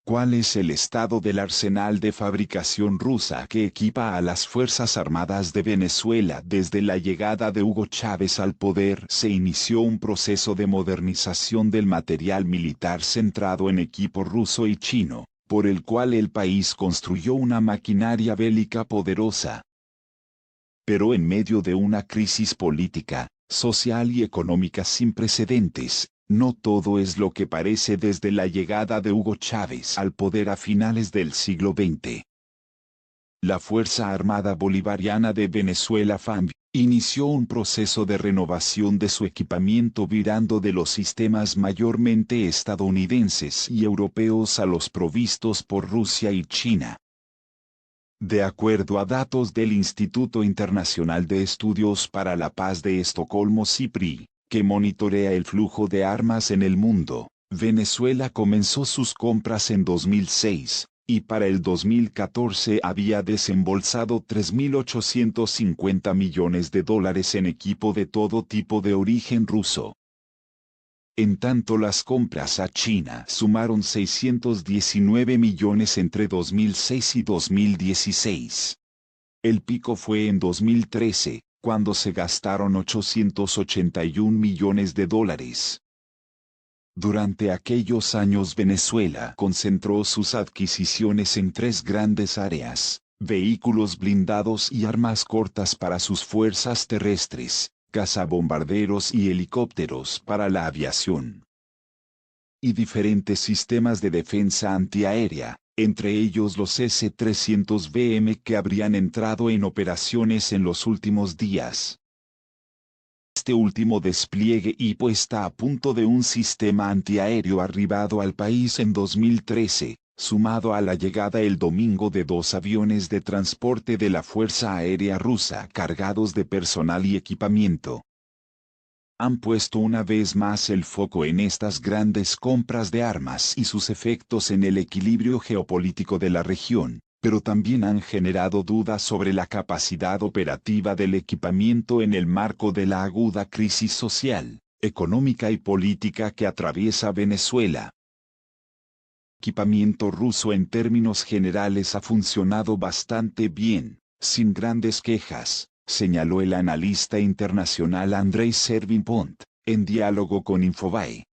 ¿Cuál es el estado del arsenal de fabricación rusa que equipa a las Fuerzas Armadas de Venezuela? Desde la llegada de Hugo Chávez al poder se inició un proceso de modernización del material militar centrado en equipo ruso y chino, por el cual el país construyó una maquinaria bélica poderosa. Pero en medio de una crisis política, social y económica sin precedentes, no todo es lo que parece desde la llegada de Hugo Chávez al poder a finales del siglo XX. La Fuerza Armada Bolivariana de Venezuela FAMV inició un proceso de renovación de su equipamiento virando de los sistemas mayormente estadounidenses y europeos a los provistos por Rusia y China. De acuerdo a datos del Instituto Internacional de Estudios para la Paz de Estocolmo (SIPRI), que monitorea el flujo de armas en el mundo, Venezuela comenzó sus compras en 2006, y para el 2014 había desembolsado $3.850 millones en equipo de todo tipo de origen ruso. En tanto las compras a China sumaron 619 millones entre 2006 y 2016. El pico fue en 2013, cuando se gastaron $881 millones. Durante aquellos años Venezuela concentró sus adquisiciones en tres grandes áreas: vehículos blindados y armas cortas para sus fuerzas terrestres, cazabombarderos y helicópteros para la aviación, y diferentes sistemas de defensa antiaérea, entre ellos los S-300BM que habrían entrado en operaciones en los últimos días. Este último despliegue y puesta a punto de un sistema antiaéreo arribado al país en 2013, sumado a la llegada el domingo de 2 aviones de transporte de la Fuerza Aérea Rusa cargados de personal y equipamiento, han puesto una vez más el foco en estas grandes compras de armas y sus efectos en el equilibrio geopolítico de la región, pero también han generado dudas sobre la capacidad operativa del equipamiento en el marco de la aguda crisis social, económica y política que atraviesa Venezuela. El equipamiento ruso en términos generales ha funcionado bastante bien, sin grandes quejas, señaló el analista internacional Andrei Servin-Pont, en diálogo con Infobae.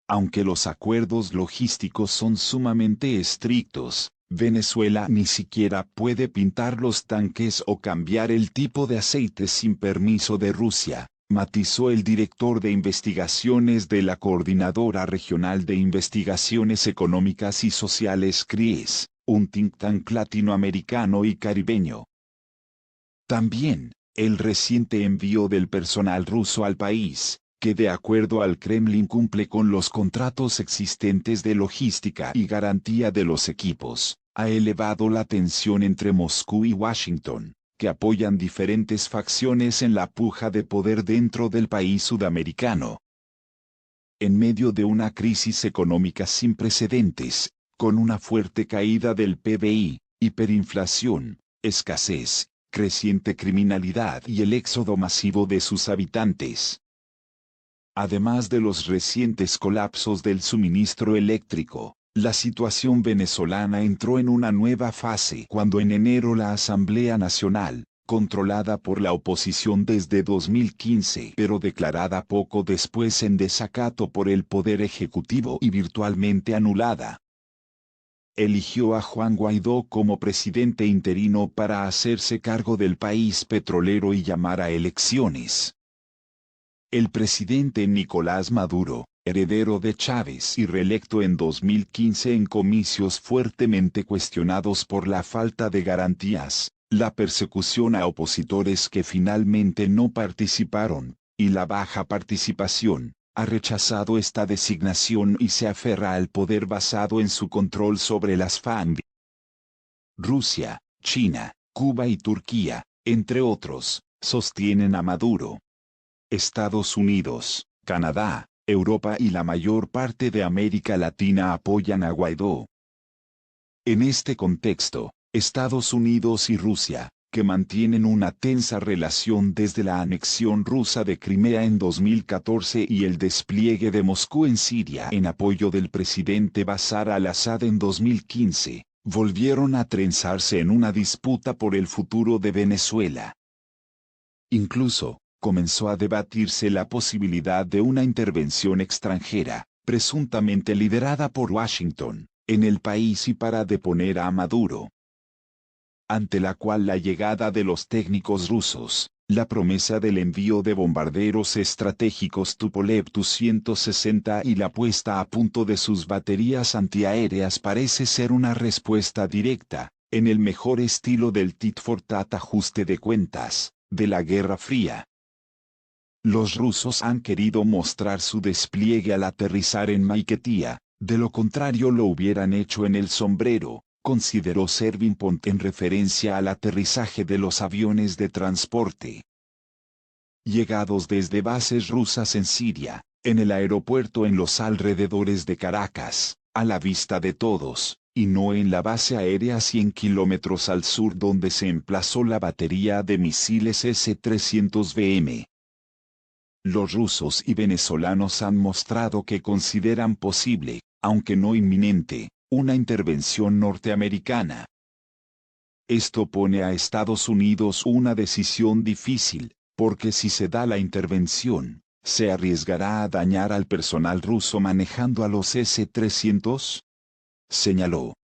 Aunque los acuerdos logísticos son sumamente estrictos, Venezuela ni siquiera puede pintar los tanques o cambiar el tipo de aceite sin permiso de Rusia, matizó el director de investigaciones de la Coordinadora Regional de Investigaciones Económicas y Sociales CRIES, un think tank latinoamericano y caribeño. También, el reciente envío del personal ruso al país, que de acuerdo al Kremlin cumple con los contratos existentes de logística y garantía de los equipos, ha elevado la tensión entre Moscú y Washington, que apoyan diferentes facciones en la puja de poder dentro del país sudamericano. En medio de una crisis económica sin precedentes, con una fuerte caída del PBI, hiperinflación, escasez, creciente criminalidad y el éxodo masivo de sus habitantes, además de los recientes colapsos del suministro eléctrico, la situación venezolana entró en una nueva fase cuando en enero la Asamblea Nacional, controlada por la oposición desde 2015 pero declarada poco después en desacato por el Poder Ejecutivo y virtualmente anulada, eligió a Juan Guaidó como presidente interino para hacerse cargo del país petrolero y llamar a elecciones. El presidente Nicolás Maduro, heredero de Chávez y reelecto en 2015 en comicios fuertemente cuestionados por la falta de garantías, la persecución a opositores que finalmente no participaron, y la baja participación, ha rechazado esta designación y se aferra al poder basado en su control sobre las FARC. Rusia, China, Cuba y Turquía, entre otros, sostienen a Maduro. Estados Unidos, Canadá, Europa y la mayor parte de América Latina apoyan a Guaidó. En este contexto, Estados Unidos y Rusia, que mantienen una tensa relación desde la anexión rusa de Crimea en 2014 y el despliegue de Moscú en Siria en apoyo del presidente Bashar al-Assad en 2015, volvieron a trenzarse en una disputa por el futuro de Venezuela. Incluso, comenzó a debatirse la posibilidad de una intervención extranjera, presuntamente liderada por Washington, en el país y para deponer a Maduro, ante la cual la llegada de los técnicos rusos, la promesa del envío de bombarderos estratégicos Tupolev Tu-160 y la puesta a punto de sus baterías antiaéreas parece ser una respuesta directa, en el mejor estilo del tit for tat ajuste de cuentas, de la Guerra Fría. Los rusos han querido mostrar su despliegue al aterrizar en Maiquetía, de lo contrario lo hubieran hecho en El Sombrero, consideró Servin-Pont en referencia al aterrizaje de los aviones de transporte llegados desde bases rusas en Siria, en el aeropuerto en los alrededores de Caracas, a la vista de todos, y no en la base aérea 100 kilómetros al sur donde se emplazó la batería de misiles S-300BM. Los rusos y venezolanos han mostrado que consideran posible, aunque no inminente, una intervención norteamericana. Esto pone a Estados Unidos una decisión difícil, porque si se da la intervención, se arriesgará a dañar al personal ruso manejando a los S-300, señaló.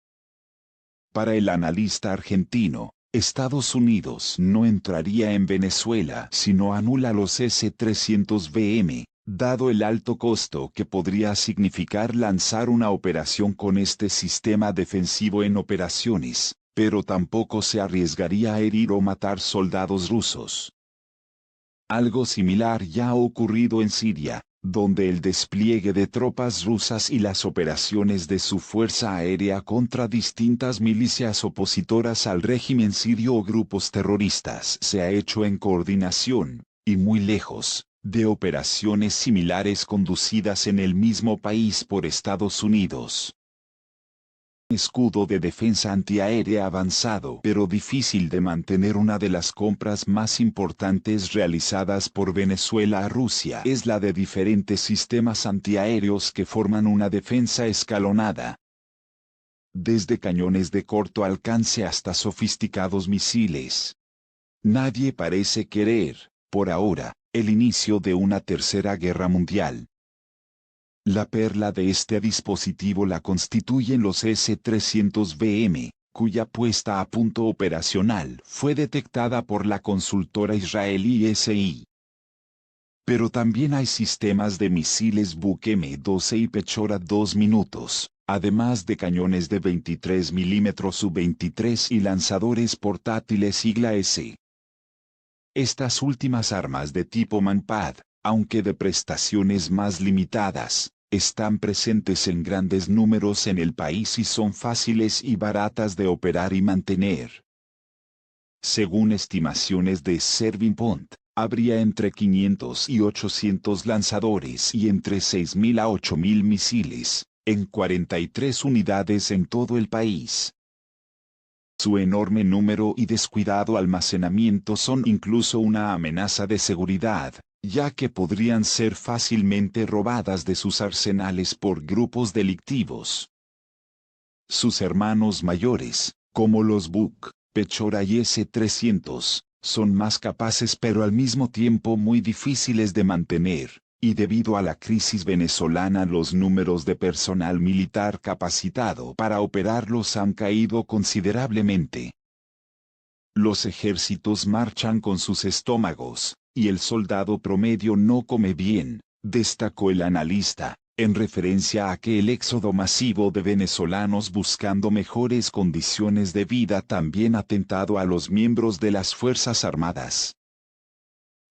Para el analista argentino, Estados Unidos no entraría en Venezuela si no anula los S-300BM, dado el alto costo que podría significar lanzar una operación con este sistema defensivo en operaciones, pero tampoco se arriesgaría a herir o matar soldados rusos. Algo similar ya ha ocurrido en Siria, donde el despliegue de tropas rusas y las operaciones de su fuerza aérea contra distintas milicias opositoras al régimen sirio o grupos terroristas se ha hecho en coordinación, y muy lejos, de operaciones similares conducidas en el mismo país por Estados Unidos. Escudo de defensa antiaérea avanzado pero difícil de mantener. Una de las compras más importantes realizadas por Venezuela a Rusia es la de diferentes sistemas antiaéreos que forman una defensa escalonada. Desde cañones de corto alcance hasta sofisticados misiles. Nadie parece querer, por ahora, el inicio de una tercera guerra mundial. La perla de este dispositivo la constituyen los S-300BM, cuya puesta a punto operacional fue detectada por la consultora israelí SI. Pero también hay sistemas de misiles Buk M12 y Pechora 2 minutos, además de cañones de 23 mm Su-23 y lanzadores portátiles sigla S. Estas últimas armas de tipo Manpad, aunque de prestaciones más limitadas, están presentes en grandes números en el país y son fáciles y baratas de operar y mantener. Según estimaciones de Servin-Pont, habría entre 500 y 800 lanzadores y entre 6.000 a 8.000 misiles, en 43 unidades en todo el país. Su enorme número y descuidado almacenamiento son incluso una amenaza de seguridad, ya que podrían ser fácilmente robadas de sus arsenales por grupos delictivos. Sus hermanos mayores, como los Buk, Pechora y S-300, son más capaces pero al mismo tiempo muy difíciles de mantener, y debido a la crisis venezolana los números de personal militar capacitado para operarlos han caído considerablemente. Los ejércitos marchan con sus estómagos, y el soldado promedio no come bien, destacó el analista, en referencia a que el éxodo masivo de venezolanos buscando mejores condiciones de vida también ha atentado a los miembros de las Fuerzas Armadas.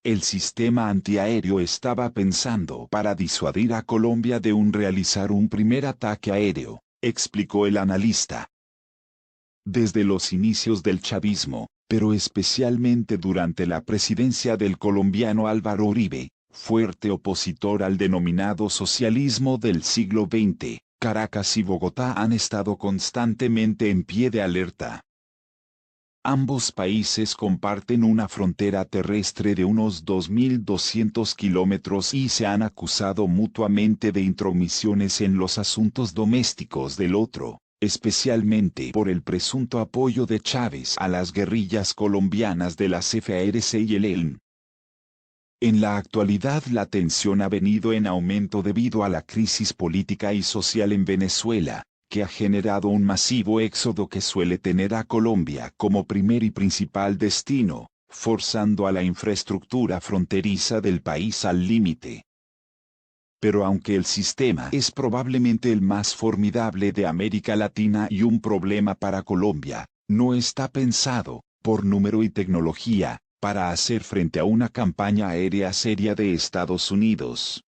El sistema antiaéreo estaba pensando para disuadir a Colombia de realizar un primer ataque aéreo, explicó el analista. Desde los inicios del chavismo, pero especialmente durante la presidencia del colombiano Álvaro Uribe, fuerte opositor al denominado socialismo del siglo XX, Caracas y Bogotá han estado constantemente en pie de alerta. Ambos países comparten una frontera terrestre de unos 2.200 kilómetros y se han acusado mutuamente de intromisiones en los asuntos domésticos del otro, especialmente por el presunto apoyo de Chávez a las guerrillas colombianas de las FARC y el ELN. En la actualidad la tensión ha venido en aumento debido a la crisis política y social en Venezuela, que ha generado un masivo éxodo que suele tener a Colombia como primer y principal destino, forzando a la infraestructura fronteriza del país al límite. Pero aunque el sistema es probablemente el más formidable de América Latina y un problema para Colombia, no está pensado, por número y tecnología, para hacer frente a una campaña aérea seria de Estados Unidos.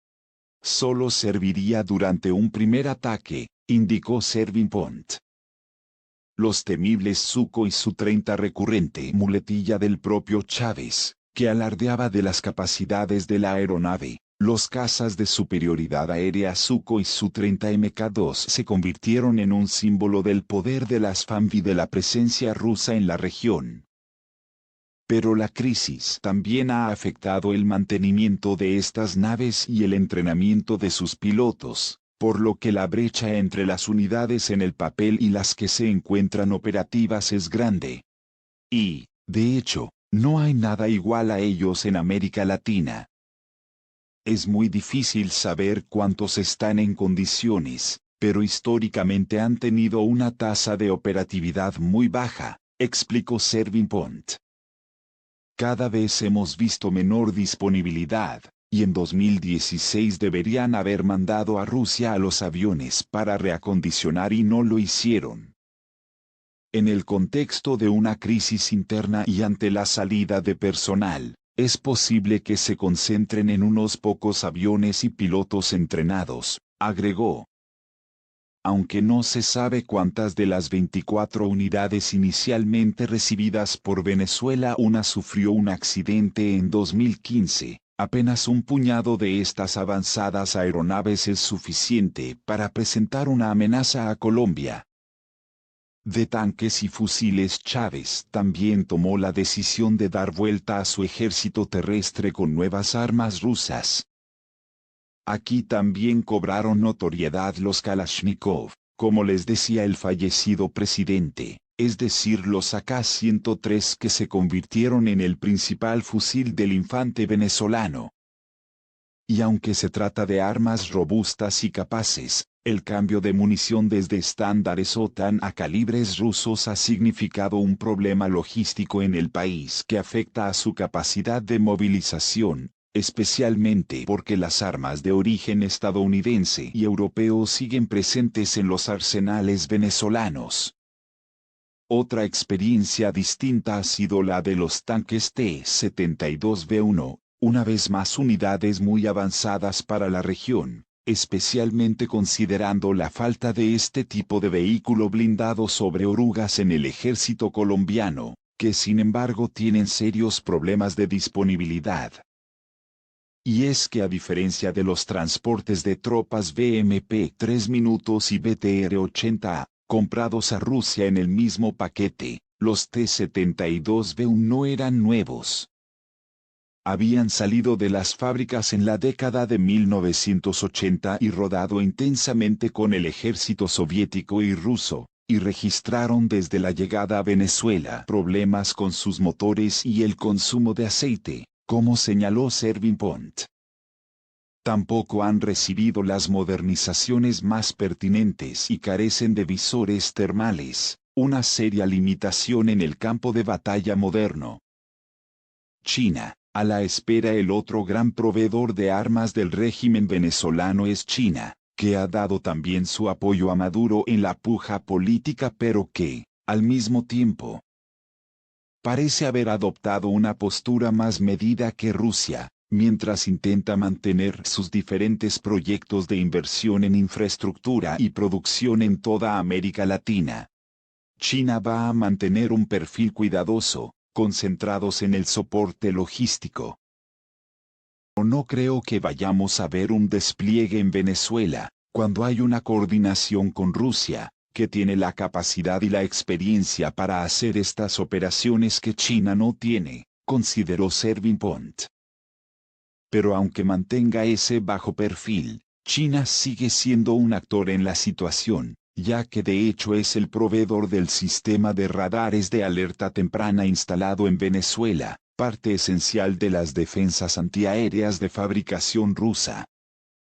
Solo serviría durante un primer ataque, indicó Servin Pont. Los temibles Sukhoi y Su-30 recurrente muletilla del propio Chávez, que alardeaba de las capacidades de la aeronave, los cazas de superioridad aérea Sukhoi y Su-30 Mk-2 se convirtieron en un símbolo del poder de las FAMV y de la presencia rusa en la región. Pero la crisis también ha afectado el mantenimiento de estas naves y el entrenamiento de sus pilotos, por lo que la brecha entre las unidades en el papel y las que se encuentran operativas es grande. Y, de hecho, no hay nada igual a ellos en América Latina. Es muy difícil saber cuántos están en condiciones, pero históricamente han tenido una tasa de operatividad muy baja, explicó Servin Pont. Cada vez hemos visto menor disponibilidad, y en 2016 deberían haber mandado a Rusia a los aviones para reacondicionar y no lo hicieron. En el contexto de una crisis interna y ante la salida de personal, es posible que se concentren en unos pocos aviones y pilotos entrenados, agregó. Aunque no se sabe cuántas de las 24 unidades inicialmente recibidas por Venezuela una sufrió un accidente en 2015, apenas un puñado de estas avanzadas aeronaves es suficiente para presentar una amenaza a Colombia. De tanques y fusiles Chávez también tomó la decisión de dar vuelta a su ejército terrestre con nuevas armas rusas. Aquí también cobraron notoriedad los Kalashnikov, como les decía el fallecido presidente, es decir los AK-103 que se convirtieron en el principal fusil del infante venezolano. Y aunque se trata de armas robustas y capaces, el cambio de munición desde estándares OTAN a calibres rusos ha significado un problema logístico en el país que afecta a su capacidad de movilización, especialmente porque las armas de origen estadounidense y europeo siguen presentes en los arsenales venezolanos. Otra experiencia distinta ha sido la de los tanques T-72B1, una vez más unidades muy avanzadas para la región, especialmente considerando la falta de este tipo de vehículo blindado sobre orugas en el ejército colombiano, que sin embargo tienen serios problemas de disponibilidad. Y es que a diferencia de los transportes de tropas BMP 3 minutos y BTR-80A, comprados a Rusia en el mismo paquete, los T-72B1 no eran nuevos. Habían salido de las fábricas en la década de 1980 y rodado intensamente con el ejército soviético y ruso, y registraron desde la llegada a Venezuela problemas con sus motores y el consumo de aceite, como señaló Servin Pont. Tampoco han recibido las modernizaciones más pertinentes y carecen de visores termales, una seria limitación en el campo de batalla moderno. China. A la espera el otro gran proveedor de armas del régimen venezolano es China, que ha dado también su apoyo a Maduro en la puja política pero que, al mismo tiempo, parece haber adoptado una postura más medida que Rusia, mientras intenta mantener sus diferentes proyectos de inversión en infraestructura y producción en toda América Latina. China va a mantener un perfil cuidadoso, concentrados en el soporte logístico. No creo que vayamos a ver un despliegue en Venezuela, cuando hay una coordinación con Rusia, que tiene la capacidad y la experiencia para hacer estas operaciones que China no tiene, consideró Servin Pont. Pero aunque mantenga ese bajo perfil, China sigue siendo un actor en la situación, ya que de hecho es el proveedor del sistema de radares de alerta temprana instalado en Venezuela, parte esencial de las defensas antiaéreas de fabricación rusa.